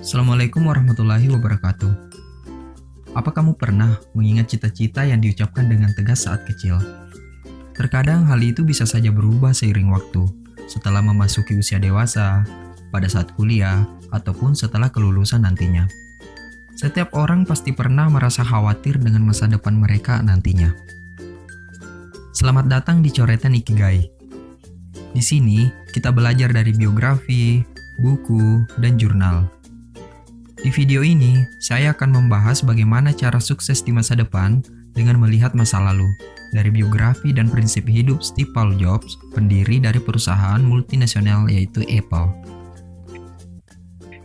Assalamualaikum warahmatullahi wabarakatuh. Apa kamu pernah mengingat cita-cita yang diucapkan dengan tegas saat kecil? Terkadang hal itu bisa saja berubah seiring waktu, setelah memasuki usia dewasa, pada saat kuliah, ataupun setelah kelulusan nantinya. Setiap orang pasti pernah merasa khawatir dengan masa depan mereka nantinya. Selamat datang di Coretan Ikigai. Di sini, kita belajar dari biografi, buku, dan jurnal. Di video ini, saya akan membahas bagaimana cara sukses di masa depan dengan melihat masa lalu, dari biografi dan prinsip hidup Steve Paul Jobs, pendiri dari perusahaan multinasional yaitu Apple.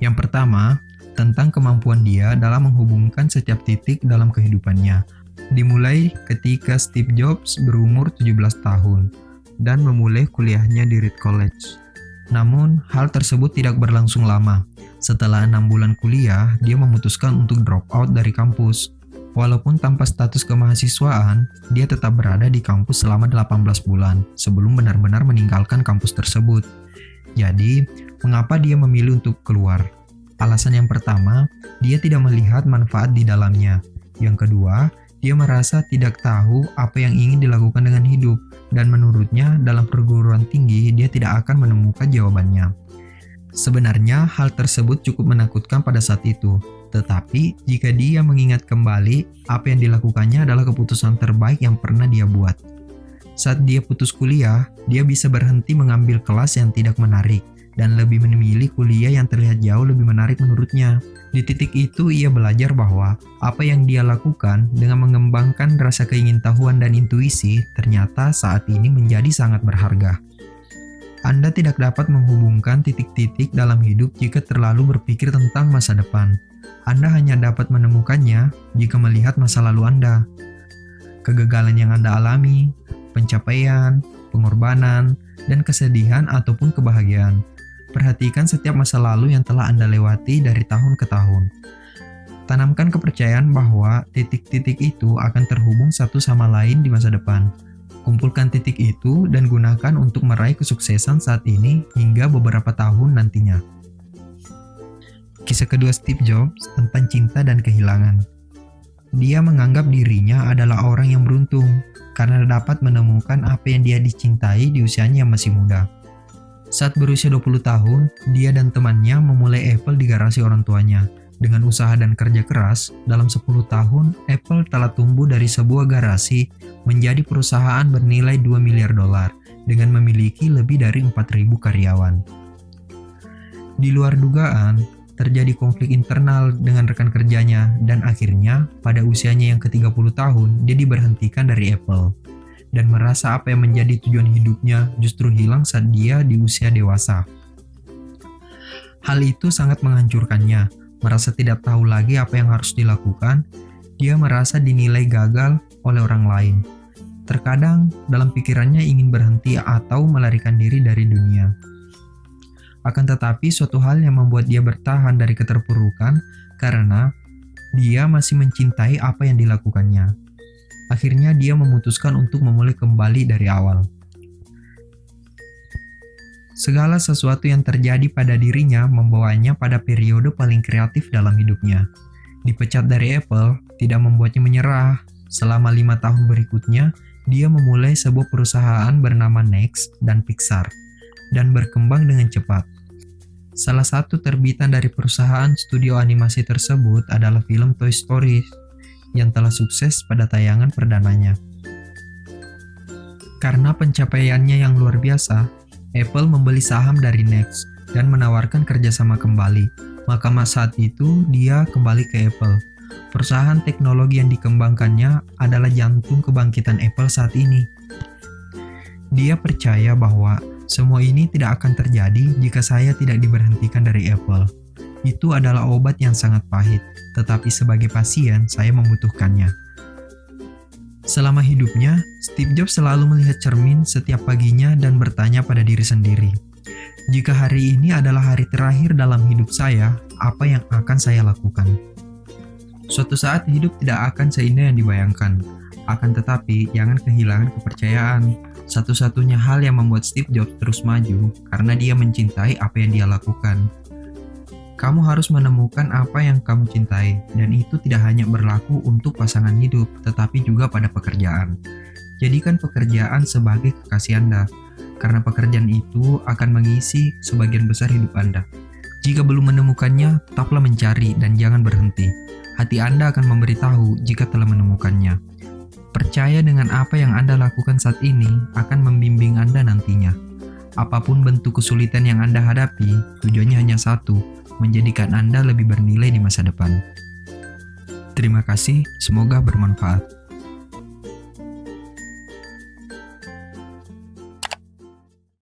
Yang pertama, tentang kemampuan dia dalam menghubungkan setiap titik dalam kehidupannya. Dimulai ketika Steve Jobs berumur 17 tahun dan memulai kuliahnya di Reed College. Namun, hal tersebut tidak berlangsung lama. Setelah 6 bulan kuliah, dia memutuskan untuk drop out dari kampus. Walaupun tanpa status kemahasiswaan, dia tetap berada di kampus selama 18 bulan sebelum benar-benar meninggalkan kampus tersebut. Jadi, mengapa dia memilih untuk keluar? Alasan yang pertama, dia tidak melihat manfaat di dalamnya. Yang kedua, dia merasa tidak tahu apa yang ingin dilakukan dengan hidup, dan menurutnya dalam perguruan tinggi dia tidak akan menemukan jawabannya. Sebenarnya hal tersebut cukup menakutkan pada saat itu, tetapi jika dia mengingat kembali, apa yang dilakukannya adalah keputusan terbaik yang pernah dia buat. Saat dia putus kuliah, dia bisa berhenti mengambil kelas yang tidak menarik, dan lebih memilih kuliah yang terlihat jauh lebih menarik menurutnya. Di titik itu ia belajar bahwa apa yang dia lakukan dengan mengembangkan rasa keingintahuan dan intuisi ternyata saat ini menjadi sangat berharga. Anda tidak dapat menghubungkan titik-titik dalam hidup jika terlalu berpikir tentang masa depan. Anda hanya dapat menemukannya jika melihat masa lalu Anda. Kegagalan yang Anda alami, pencapaian, pengorbanan, dan kesedihan ataupun kebahagiaan. Perhatikan setiap masa lalu yang telah Anda lewati dari tahun ke tahun. Tanamkan kepercayaan bahwa titik-titik itu akan terhubung satu sama lain di masa depan. Kumpulkan titik itu dan gunakan untuk meraih kesuksesan saat ini hingga beberapa tahun nantinya. Kisah kedua Steve Jobs tentang cinta dan kehilangan. Dia menganggap dirinya adalah orang yang beruntung karena dapat menemukan apa yang dia dicintai di usianya yang masih muda. Saat berusia 20 tahun, dia dan temannya memulai Apple di garasi orang tuanya. Dengan usaha dan kerja keras, dalam 10 tahun, Apple telah tumbuh dari sebuah garasi menjadi perusahaan bernilai $2 miliar dengan memiliki lebih dari 4.000 karyawan. Di luar dugaan, terjadi konflik internal dengan rekan kerjanya dan akhirnya, pada usianya yang ke-30 tahun, dia diberhentikan dari Apple. Dan merasa apa yang menjadi tujuan hidupnya justru hilang saat dia di usia dewasa. Hal itu sangat menghancurkannya, merasa tidak tahu lagi apa yang harus dilakukan, dia merasa dinilai gagal oleh orang lain. Terkadang dalam pikirannya ingin berhenti atau melarikan diri dari dunia. Akan tetapi suatu hal yang membuat dia bertahan dari keterpurukan karena dia masih mencintai apa yang dilakukannya. Akhirnya dia memutuskan untuk memulai kembali dari awal. Segala sesuatu yang terjadi pada dirinya membawanya pada periode paling kreatif dalam hidupnya. Dipecat dari Apple tidak membuatnya menyerah. Selama 5 tahun berikutnya, dia memulai sebuah perusahaan bernama Next dan Pixar, dan berkembang dengan cepat. Salah satu terbitan dari perusahaan studio animasi tersebut adalah film Toy Story, yang telah sukses pada tayangan perdananya. Karena pencapaiannya yang luar biasa, Apple membeli saham dari Next dan menawarkan kerjasama kembali. Maka saat itu dia kembali ke Apple. Perusahaan teknologi yang dikembangkannya adalah jantung kebangkitan Apple saat ini. Dia percaya bahwa semua ini tidak akan terjadi jika saya tidak diberhentikan dari Apple. Itu adalah obat yang sangat pahit, tetapi sebagai pasien, saya membutuhkannya. Selama hidupnya, Steve Jobs selalu melihat cermin setiap paginya dan bertanya pada diri sendiri, jika hari ini adalah hari terakhir dalam hidup saya, apa yang akan saya lakukan? Suatu saat hidup tidak akan seindah yang dibayangkan, akan tetapi jangan kehilangan kepercayaan. Satu-satunya hal yang membuat Steve Jobs terus maju, karena dia mencintai apa yang dia lakukan. Kamu harus menemukan apa yang kamu cintai, dan itu tidak hanya berlaku untuk pasangan hidup, tetapi juga pada pekerjaan. Jadikan pekerjaan sebagai kekasih Anda, karena pekerjaan itu akan mengisi sebagian besar hidup Anda. Jika belum menemukannya, tetaplah mencari dan jangan berhenti. Hati Anda akan memberitahu jika telah menemukannya. Percaya dengan apa yang Anda lakukan saat ini akan membimbing Anda nantinya. Apapun bentuk kesulitan yang Anda hadapi, tujuannya hanya satu, menjadikan Anda lebih bernilai di masa depan. Terima kasih, semoga bermanfaat.